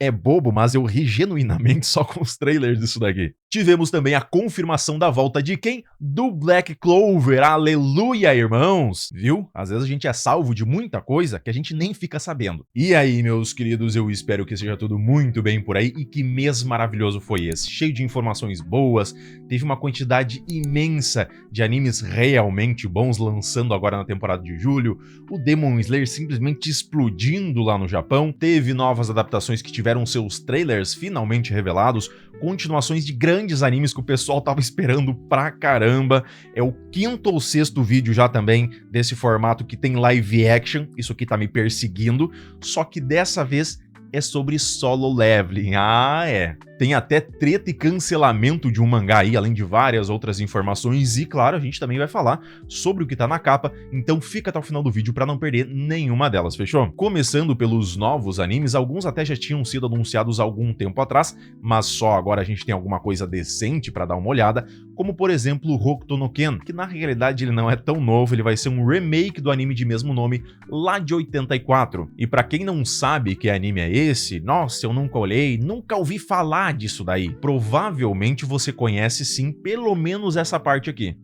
É bobo, mas eu ri genuinamente só com os trailers disso daqui. Tivemos também a confirmação da volta de quem? Do Black Clover. Aleluia, irmãos! Viu? Às vezes a gente é salvo de muita coisa que a gente nem fica sabendo. E aí, meus queridos, eu espero que seja tudo muito bem por aí e que mês maravilhoso foi esse. Cheio de informações boas, teve uma quantidade imensa de animes realmente bons lançando agora na temporada de julho, o Demon Slayer simplesmente explodindo lá no Japão, teve novas adaptações que tiveram seus trailers finalmente revelados, continuações de grandes animes que o pessoal tava esperando pra caramba. É o 5º ou 6º vídeo já também desse formato que tem live action, isso aqui tá me perseguindo, só que dessa vez é sobre solo leveling. Ah, é. Tem até treta e cancelamento de um mangá aí, além de várias outras informações. E, claro, a gente também vai falar sobre o que tá na capa, então fica até o final do vídeo pra não perder nenhuma delas, fechou? Começando pelos novos animes, alguns até já tinham sido anunciados há algum tempo atrás, mas só agora a gente tem alguma coisa decente pra dar uma olhada, como, por exemplo, Hokuto no Ken, que na realidade ele não é tão novo, ele vai ser um remake do anime de mesmo nome, lá de 84. E pra quem não sabe que anime é esse, nossa, eu nunca olhei, nunca ouvi falar disso daí. Provavelmente você conhece sim, pelo menos essa parte aqui.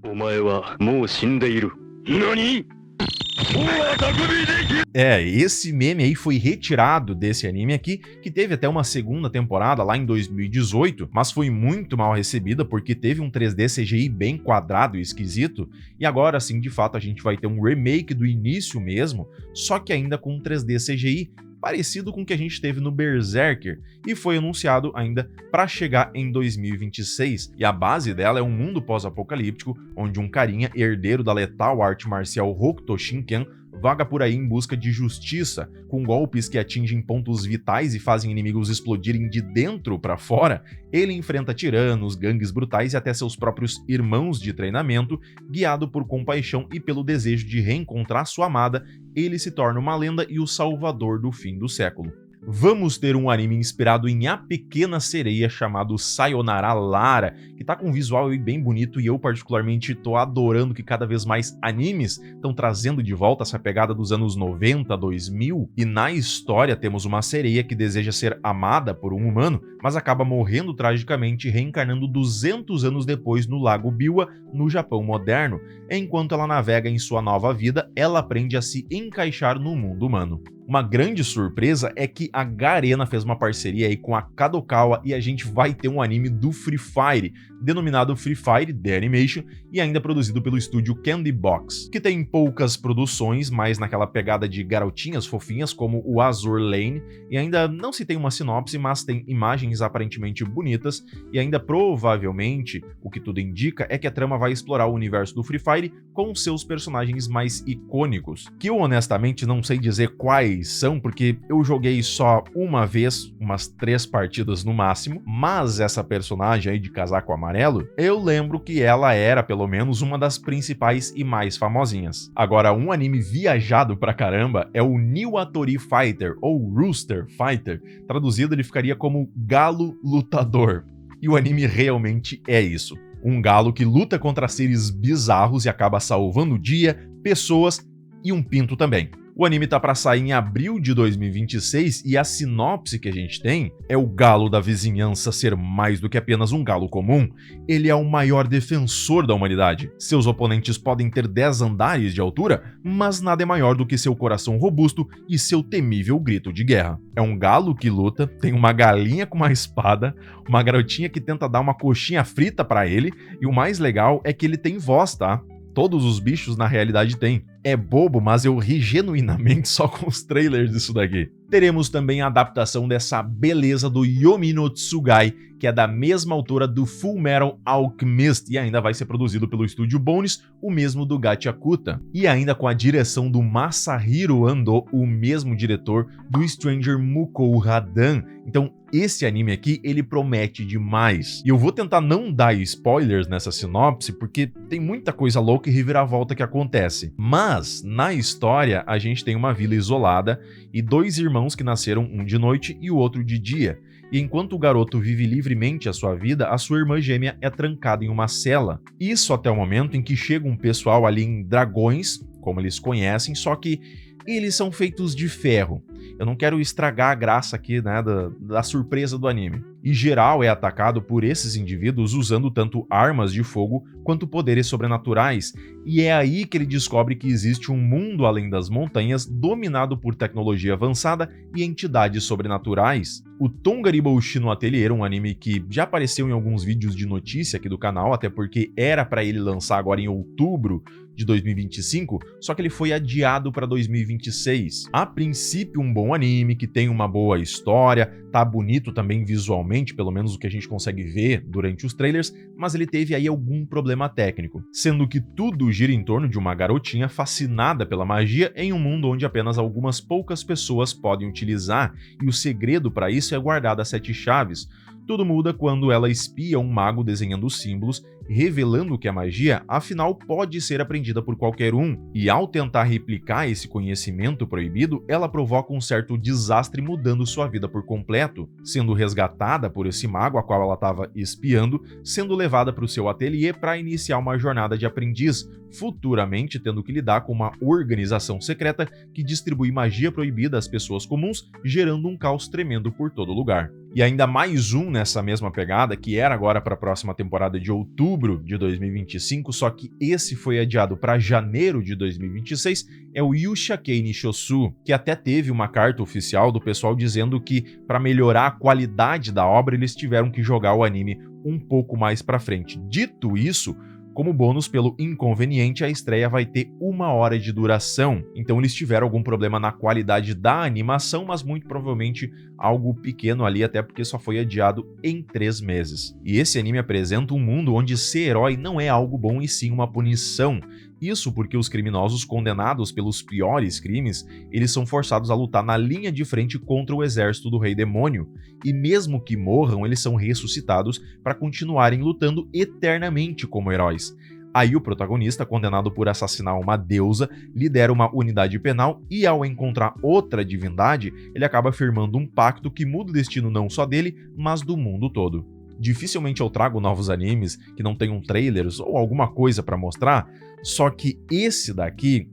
Esse meme aí foi retirado desse anime aqui, que teve até uma segunda temporada lá em 2018, mas foi muito mal recebida porque teve um 3D CGI bem quadrado e esquisito, e agora sim, de fato, a gente vai ter um remake do início mesmo, só que ainda com um 3D CGI, parecido com o que a gente teve no Berserker, e foi anunciado ainda para chegar em 2026. E a base dela é um mundo pós-apocalíptico, onde um carinha herdeiro da letal arte marcial Hokuto Shinken vaga por aí em busca de justiça, com golpes que atingem pontos vitais e fazem inimigos explodirem de dentro para fora. Ele enfrenta tiranos, gangues brutais e até seus próprios irmãos de treinamento. Guiado por compaixão e pelo desejo de reencontrar sua amada, ele se torna uma lenda e o salvador do fim do século. Vamos ter um anime inspirado em A Pequena Sereia chamado Sayonara Lara, que tá com um visual bem bonito e eu particularmente tô adorando que cada vez mais animes estão trazendo de volta essa pegada dos anos 90, 2000, e na história temos uma sereia que deseja ser amada por um humano, mas acaba morrendo tragicamente e reencarnando 200 anos depois no Lago Biwa, no Japão moderno. Enquanto ela navega em sua nova vida, ela aprende a se encaixar no mundo humano. Uma grande surpresa é que a Garena fez uma parceria aí com a Kadokawa e a gente vai ter um anime do Free Fire, denominado Free Fire The Animation, e ainda produzido pelo estúdio Candy Box, que tem poucas produções, mas naquela pegada de garotinhas fofinhas como o Azur Lane, e ainda não se tem uma sinopse, mas tem imagens aparentemente bonitas, e ainda provavelmente, o que tudo indica é que a trama vai explorar o universo do Free Fire com seus personagens mais icônicos, que eu honestamente não sei dizer quais são, porque eu joguei só uma vez, umas 3 partidas no máximo, mas essa personagem aí de casaco amarelo, eu lembro que ela era pelo menos uma das principais e mais famosinhas. Agora, um anime viajado pra caramba é o Niwatori Fighter, ou Rooster Fighter, traduzido ele ficaria como Galo Lutador, e o anime realmente é isso. Um galo que luta contra seres bizarros e acaba salvando o dia, pessoas e um pinto também. O anime tá pra sair em abril de 2026 e a sinopse que a gente tem é o galo da vizinhança ser mais do que apenas um galo comum. Ele é o maior defensor da humanidade. Seus oponentes podem ter 10 andares de altura, mas nada é maior do que seu coração robusto e seu temível grito de guerra. É um galo que luta, tem uma galinha com uma espada, uma garotinha que tenta dar uma coxinha frita pra ele, e o mais legal é que ele tem voz, tá? Todos os bichos na realidade têm. É bobo, mas eu ri genuinamente só com os trailers disso daqui. Teremos também a adaptação dessa beleza do Yomi no Tsugai, que é da mesma autora do Full Metal Alchemist e ainda vai ser produzido pelo estúdio Bones, o mesmo do Gachakuta. E ainda com a direção do Masahiro Ando, o mesmo diretor do Stranger Mukou Hadan. Então esse anime aqui, ele promete demais. E eu vou tentar não dar spoilers nessa sinopse, porque tem muita coisa louca e reviravolta que acontece. Mas, na história, a gente tem uma vila isolada e 2 irmãos que nasceram, um de noite e o outro de dia. E enquanto o garoto vive livremente a sua vida, a sua irmã gêmea é trancada em uma cela. Isso até o momento em que chega um pessoal ali em dragões, como eles conhecem, só que eles são feitos de ferro. Eu não quero estragar a graça aqui, né, da surpresa do anime. E geral é atacado por esses indivíduos usando tanto armas de fogo quanto poderes sobrenaturais, e é aí que ele descobre que existe um mundo além das montanhas dominado por tecnologia avançada e entidades sobrenaturais. O Tongariboshi no Atelier, um anime que já apareceu em alguns vídeos de notícia aqui do canal, até porque era para ele lançar agora em outubro de 2025, só que ele foi adiado para 2026. A princípio, um bom anime, que tem uma boa história, tá bonito também visualmente, pelo menos o que a gente consegue ver durante os trailers, mas ele teve aí algum problema técnico, sendo que tudo gira em torno de uma garotinha fascinada pela magia em um mundo onde apenas algumas poucas pessoas podem utilizar, e o segredo para isso é guardado a 7 chaves. Tudo muda quando ela espia um mago desenhando símbolos, revelando que a magia, afinal, pode ser aprendida por qualquer um, e ao tentar replicar esse conhecimento proibido, ela provoca um certo desastre mudando sua vida por completo, sendo resgatada por esse mago a qual ela estava espiando, sendo levada para o seu ateliê para iniciar uma jornada de aprendiz, futuramente tendo que lidar com uma organização secreta que distribui magia proibida às pessoas comuns, gerando um caos tremendo por todo lugar. E ainda mais um nessa mesma pegada, que era agora para a próxima temporada de outubro de 2025, só que esse foi adiado para janeiro de 2026, é o Yushakei Nishosu, que até teve uma carta oficial do pessoal dizendo que para melhorar a qualidade da obra eles tiveram que jogar o anime um pouco mais para frente. Dito isso, como bônus pelo inconveniente, a estreia vai ter 1 hora de duração, então eles tiveram algum problema na qualidade da animação, mas muito provavelmente algo pequeno ali, até porque só foi adiado em 3 meses. E esse anime apresenta um mundo onde ser herói não é algo bom e sim uma punição. Isso porque os criminosos condenados pelos piores crimes, eles são forçados a lutar na linha de frente contra o exército do Rei Demônio, e mesmo que morram, eles são ressuscitados para continuarem lutando eternamente como heróis. Aí o protagonista, condenado por assassinar uma deusa, lidera uma unidade penal e ao encontrar outra divindade, ele acaba firmando um pacto que muda o destino não só dele, mas do mundo todo. Dificilmente eu trago novos animes que não tenham trailers ou alguma coisa para mostrar, só que esse daqui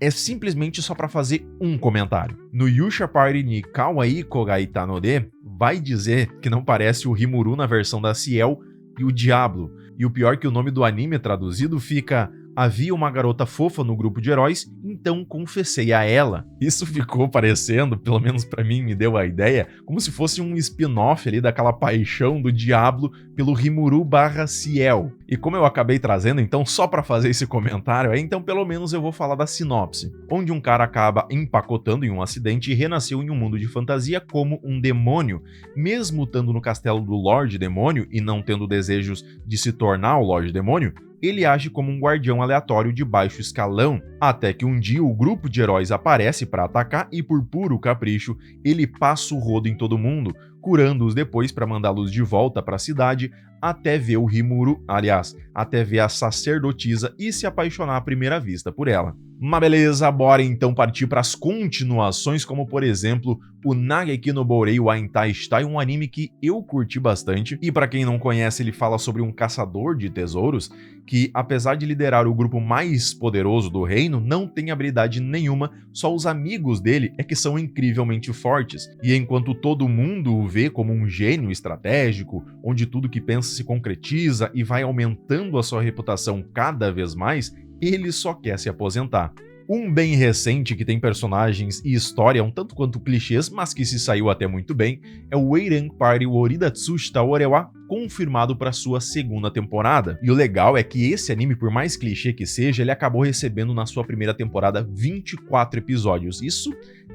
é simplesmente só para fazer um comentário. No Yusha Party ni Kawaii Kogai Tanode, vai dizer que não parece o Rimuru na versão da Ciel e o Diablo. E o pior é que o nome do anime traduzido fica "Havia uma garota fofa no grupo de heróis, então confessei a ela". Isso ficou parecendo, pelo menos pra mim me deu a ideia, como se fosse um spin-off ali daquela paixão do Diablo pelo Rimuru/Ciel. E como eu acabei trazendo, então, só pra fazer esse comentário aí, então pelo menos eu vou falar da sinopse, onde um cara acaba empacotando em um acidente e renasceu em um mundo de fantasia como um demônio. Mesmo estando no castelo do Lorde Demônio e não tendo desejos de se tornar o Lorde Demônio, ele age como um guardião aleatório de baixo escalão, até que um dia o grupo de heróis aparece para atacar e por puro capricho, ele passa o rodo em todo mundo, curando-os depois para mandá-los de volta para a cidade até ver o Rimuru, aliás, até ver a sacerdotisa e se apaixonar à primeira vista por ela. Mas beleza, bora então partir para as continuações, como por exemplo o Nageki no Bourei wa Intai Shitai, um anime que eu curti bastante, e para quem não conhece, ele fala sobre um caçador de tesouros que, apesar de liderar o grupo mais poderoso do reino, não tem habilidade nenhuma, só os amigos dele é que são incrivelmente fortes, e enquanto todo mundo o vê como um gênio estratégico, onde tudo que pensa se concretiza e vai aumentando a sua reputação cada vez mais, ele só quer se aposentar. Um bem recente que tem personagens e história um tanto quanto clichês, mas que se saiu até muito bem, é o Eiren Party Woridatsu Shita Orewa, confirmado para sua 2ª temporada. E o legal é que esse anime, por mais clichê que seja, ele acabou recebendo na sua primeira temporada 24 episódios. Isso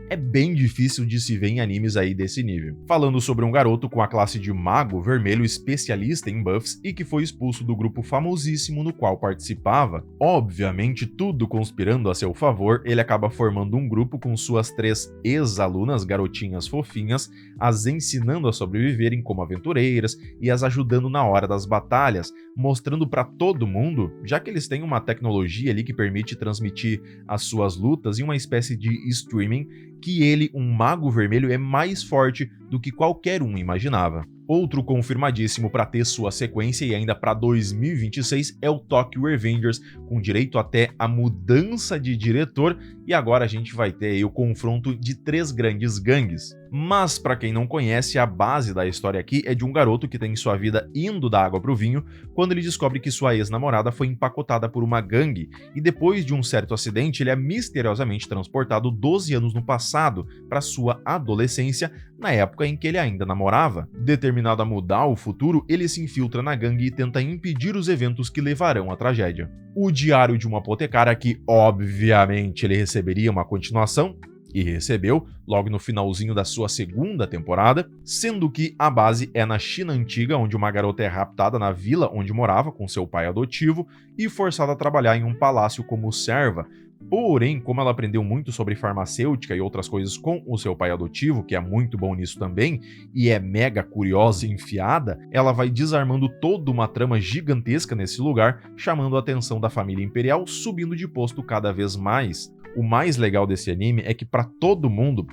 é bem difícil de se ver em animes aí desse nível. Falando sobre um garoto com a classe de Mago Vermelho, especialista em buffs e que foi expulso do grupo famosíssimo no qual participava. Obviamente, tudo conspirando a seu favor, ele acaba formando um grupo com suas 3 ex-alunas, garotinhas fofinhas, as ensinando a sobreviverem como aventureiras e as ajudando na hora das batalhas, mostrando para todo mundo, já que eles têm uma tecnologia ali que permite transmitir as suas lutas em uma espécie de streaming, que ele, um mago vermelho, é mais forte do que qualquer um imaginava. Outro confirmadíssimo para ter sua sequência e ainda para 2026 é o Tokyo Revengers, com direito até a mudança de diretor, e agora a gente vai ter aí o confronto de 3 grandes gangues. Mas para quem não conhece, a base da história aqui é de um garoto que tem sua vida indo da água para o vinho quando ele descobre que sua ex-namorada foi empacotada por uma gangue, e depois de um certo acidente ele é misteriosamente transportado 12 anos no passado para sua adolescência, na época em que ele ainda namorava. Determinado a mudar o futuro, ele se infiltra na gangue e tenta impedir os eventos que levarão à tragédia. O Diário de uma Apotecária, que obviamente ele receberia uma continuação, e recebeu logo no finalzinho da sua segunda temporada, sendo que a base é na China antiga, onde uma garota é raptada na vila onde morava com seu pai adotivo e forçada a trabalhar em um palácio como serva. Porém, como ela aprendeu muito sobre farmacêutica e outras coisas com o seu pai adotivo, que é muito bom nisso também, e é mega curiosa e enfiada, ela vai desarmando toda uma trama gigantesca nesse lugar, chamando a atenção da família imperial, subindo de posto cada vez mais. O mais legal desse anime é que para todo mundo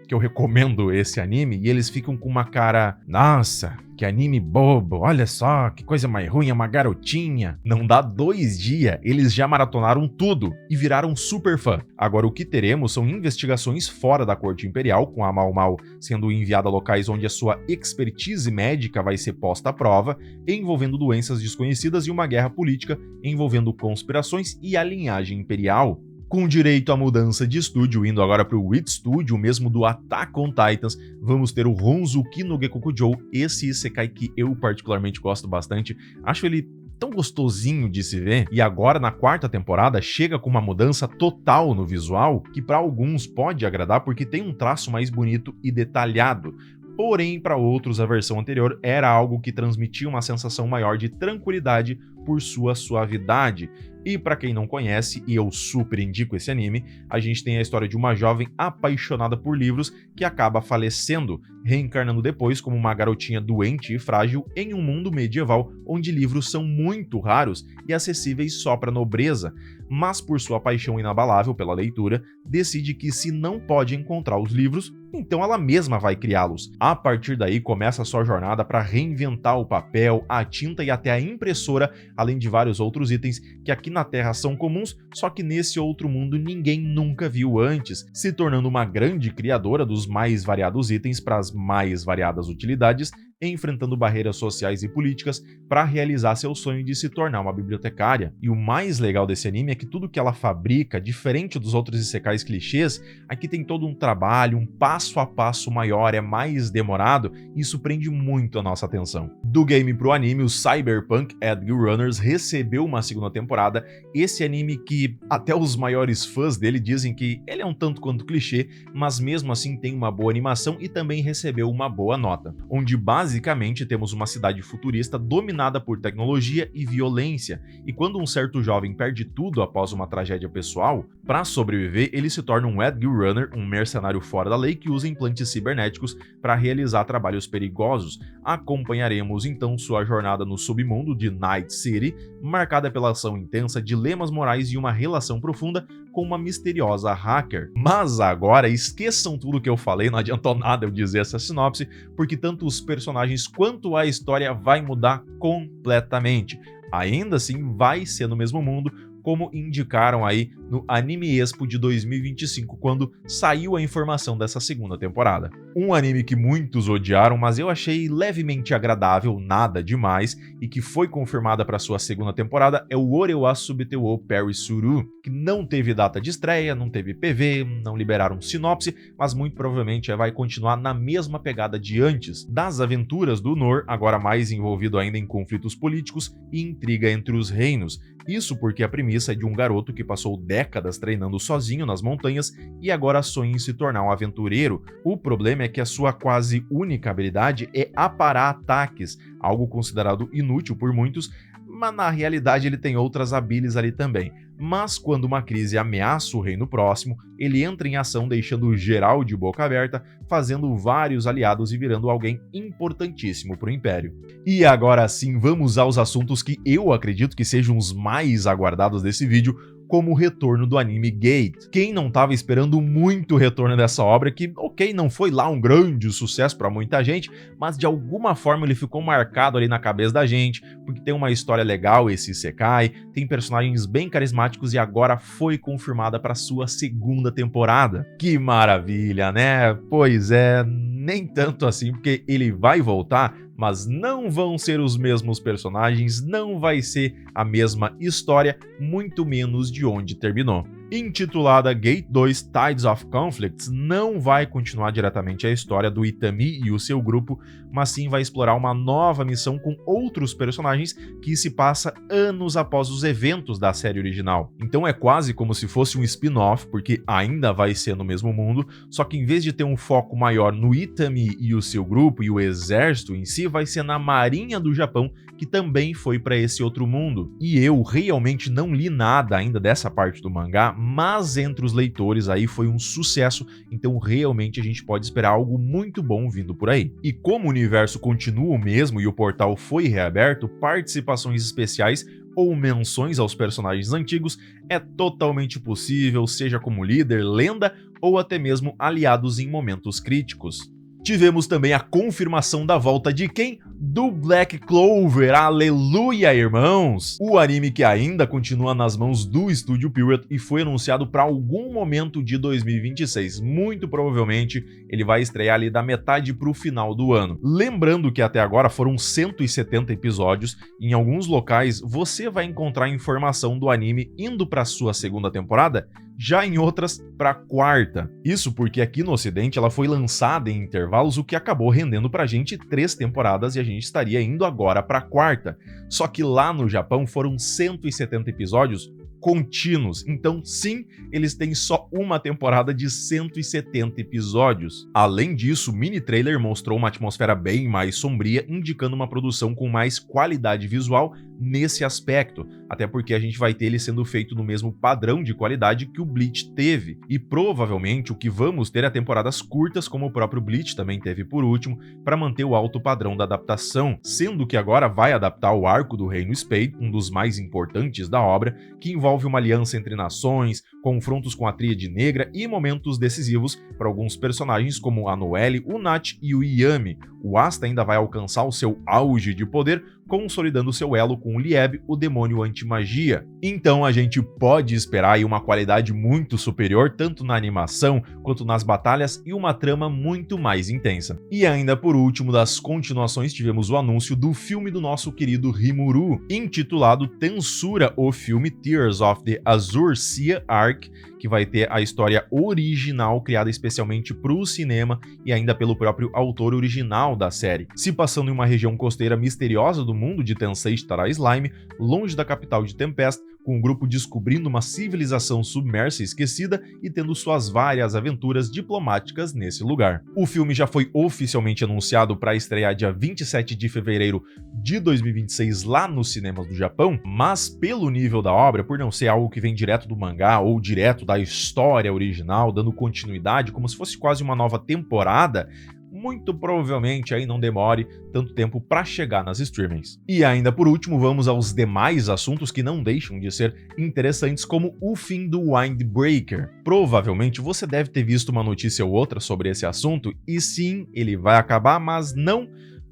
que eu recomendo esse anime, e eles ficam com uma cara, nossa, que anime bobo, olha só, que coisa mais ruim, é uma garotinha. Não dá 2 dias, eles já maratonaram tudo e viraram super fã. Agora o que teremos são investigações fora da corte imperial, com a Mau Mau sendo enviada a locais onde a sua expertise médica vai ser posta à prova, envolvendo doenças desconhecidas e uma guerra política envolvendo conspirações e a linhagem imperial. Com direito à mudança de estúdio, indo agora para o Wit Studio, mesmo do Attack on Titans, vamos ter o Honzuki no Gekokujou, esse isekai que eu particularmente gosto bastante, acho ele tão gostosinho de se ver, e agora na 4ª temporada chega com uma mudança total no visual, que para alguns pode agradar porque tem um traço mais bonito e detalhado. Porém, para outros, a versão anterior era algo que transmitia uma sensação maior de tranquilidade por sua suavidade. E para quem não conhece, e eu super indico esse anime, a gente tem a história de uma jovem apaixonada por livros que acaba falecendo, reencarnando depois como uma garotinha doente e frágil em um mundo medieval onde livros são muito raros e acessíveis só para nobreza, mas por sua paixão inabalável pela leitura, decide que se não pode encontrar os livros, então ela mesma vai criá-los. A partir daí começa a sua jornada para reinventar o papel, a tinta e até a impressora, além de vários outros itens que aqui na Terra são comuns, só que nesse outro mundo ninguém nunca viu antes, se tornando uma grande criadora dos mais variados itens para as mais variadas utilidades, enfrentando barreiras sociais e políticas para realizar seu sonho de se tornar uma bibliotecária. E o mais legal desse anime é que tudo que ela fabrica, diferente dos outros isekais clichês, aqui tem todo um trabalho, um passo a passo maior, é mais demorado, e isso prende muito a nossa atenção. Do game pro anime, o Cyberpunk Edge Runners recebeu uma 2ª temporada, esse anime que até os maiores fãs dele dizem que ele é um tanto quanto clichê, mas mesmo assim tem uma boa animação e também recebeu uma boa nota, onde basicamente temos uma cidade futurista dominada por tecnologia e violência, e quando um certo jovem perde tudo após uma tragédia pessoal, para sobreviver ele se torna um Edge Runner, um mercenário fora da lei que usa implantes cibernéticos para realizar trabalhos perigosos. Acompanharemos então sua jornada no submundo de Night City, marcada pela ação intensa, dilemas morais e uma relação profunda com uma misteriosa hacker. Mas agora esqueçam tudo que eu falei, não adiantou nada eu dizer essa sinopse, porque tanto os personagens quanto a história vai mudar completamente. Ainda assim vai ser no mesmo mundo, como indicaram aí no Anime Expo de 2025, quando saiu a informação dessa 2ª temporada. Um anime que muitos odiaram, mas eu achei levemente agradável, nada demais, e que foi confirmada para sua 2ª temporada é o Orewa Subteo Perisuru, que não teve data de estreia, não teve PV, não liberaram sinopse, mas muito provavelmente vai continuar na mesma pegada de antes, das aventuras do Nor, agora mais envolvido ainda em conflitos políticos e intriga entre os reinos. Isso porque a premissa é de um garoto que passou décadas treinando sozinho nas montanhas e agora sonha em se tornar um aventureiro. O problema é que a sua quase única habilidade é aparar ataques, algo considerado inútil por muitos, mas na realidade ele tem outras habilidades ali também. Mas quando uma crise ameaça o reino próximo, ele entra em ação deixando geral de boca aberta, fazendo vários aliados e virando alguém importantíssimo para o Império. E agora sim, vamos aos assuntos que eu acredito que sejam os mais aguardados desse vídeo, como o retorno do anime Gate. Quem não estava esperando muito o retorno dessa obra, que, ok, não foi lá um grande sucesso para muita gente, mas de alguma forma ele ficou marcado ali na cabeça da gente, porque tem uma história legal esse Isekai, tem personagens bem carismáticos e agora foi confirmada para sua segunda temporada. Que maravilha, né? Pois é, nem tanto assim, porque ele vai voltar, mas não vão ser os mesmos personagens, não vai ser a mesma história, muito menos de onde terminou. Intitulada Gate 2 Tides of Conflicts, não vai continuar diretamente a história do Itami e o seu grupo, mas sim vai explorar uma nova missão com outros personagens que se passa anos após os eventos da série original. Então é quase como se fosse um spin-off, porque ainda vai ser no mesmo mundo, só que em vez de ter um foco maior no Itami e o seu grupo e o exército em si, vai ser na Marinha do Japão, que também foi para esse outro mundo. E eu realmente não li nada ainda dessa parte do mangá, mas entre os leitores aí foi um sucesso, então realmente a gente pode esperar algo muito bom vindo por aí. E como o universo continua o mesmo e o portal foi reaberto, participações especiais ou menções aos personagens antigos é totalmente possível, seja como líder, lenda ou até mesmo aliados em momentos críticos. Tivemos também a confirmação da volta de quem? Do Black Clover, aleluia, irmãos! O anime que ainda continua nas mãos do Estúdio Pierrot e foi anunciado para algum momento de 2026. Muito provavelmente ele vai estrear ali da metade para o final do ano. Lembrando que até agora foram 170 episódios, e em alguns locais você vai encontrar informação do anime indo para sua segunda temporada, já em outras para a quarta. Isso porque aqui no ocidente ela foi lançada em intervalos, o que acabou rendendo pra gente 3 temporadas e a gente estaria indo agora para a quarta. Só que lá no Japão foram 170 episódios contínuos, então sim, eles têm só uma temporada de 170 episódios. Além disso, o mini trailer mostrou uma atmosfera bem mais sombria, indicando uma produção com mais qualidade visual nesse aspecto, até porque a gente vai ter ele sendo feito no mesmo padrão de qualidade que o Bleach teve, e provavelmente o que vamos ter é temporadas curtas, como o próprio Bleach também teve por último, para manter o alto padrão da adaptação, sendo que agora vai adaptar o arco do Reino Spade, um dos mais importantes da obra, que envolve uma aliança entre nações, confrontos com a Tríade Negra e momentos decisivos para alguns personagens como a Noelle, o Nat e o Yami. O Asta ainda vai alcançar o seu auge de poder, consolidando seu elo com o Lieb, o demônio anti-magia. Então a gente pode esperar aí uma qualidade muito superior, tanto na animação quanto nas batalhas, e uma trama muito mais intensa. E ainda por último, das continuações, tivemos o anúncio do filme do nosso querido Rimuru, intitulado Tensura, o filme Tears of the Azure Sea Arc, que vai ter a história original criada especialmente para o cinema e ainda pelo próprio autor original da série, se passando em uma região costeira misteriosa do mundo de Tensei Tara Slime, longe da capital de Tempest, com o grupo descobrindo uma civilização submersa e esquecida e tendo suas várias aventuras diplomáticas nesse lugar. O filme já foi oficialmente anunciado para estrear dia 27 de fevereiro de 2026 lá nos cinemas do Japão, mas pelo nível da obra, por não ser algo que vem direto do mangá ou direto da história original, dando continuidade, como se fosse quase uma nova temporada, muito provavelmente aí não demore tanto tempo para chegar nas streamings. E ainda por último, vamos aos demais assuntos que não deixam de ser interessantes, como o fim do Windbreaker. Provavelmente você deve ter visto uma notícia ou outra sobre esse assunto, e sim, ele vai acabar, mas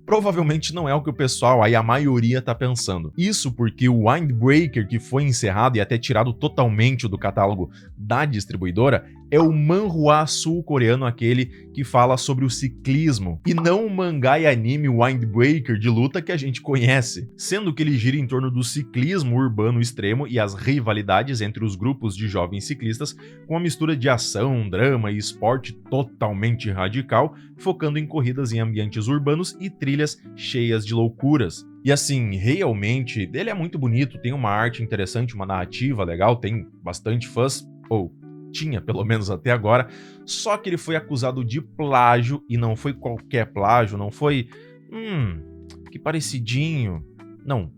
provavelmente não é o que o pessoal aí, a maioria, tá pensando. Isso porque o Windbreaker, que foi encerrado e até tirado totalmente do catálogo da distribuidora, é o manhwa sul-coreano, aquele que fala sobre o ciclismo, e não o mangá e anime Windbreaker de luta que a gente conhece, sendo que ele gira em torno do ciclismo urbano extremo e as rivalidades entre os grupos de jovens ciclistas, com uma mistura de ação, drama e esporte totalmente radical, focando em corridas em ambientes urbanos e trilhas cheias de loucuras. E assim, realmente, ele é muito bonito, tem uma arte interessante, uma narrativa legal, tem bastante fãs, ou tinha, pelo menos até agora, só que ele foi acusado de plágio, e não foi qualquer plágio, não foi, que parecidinho. Não,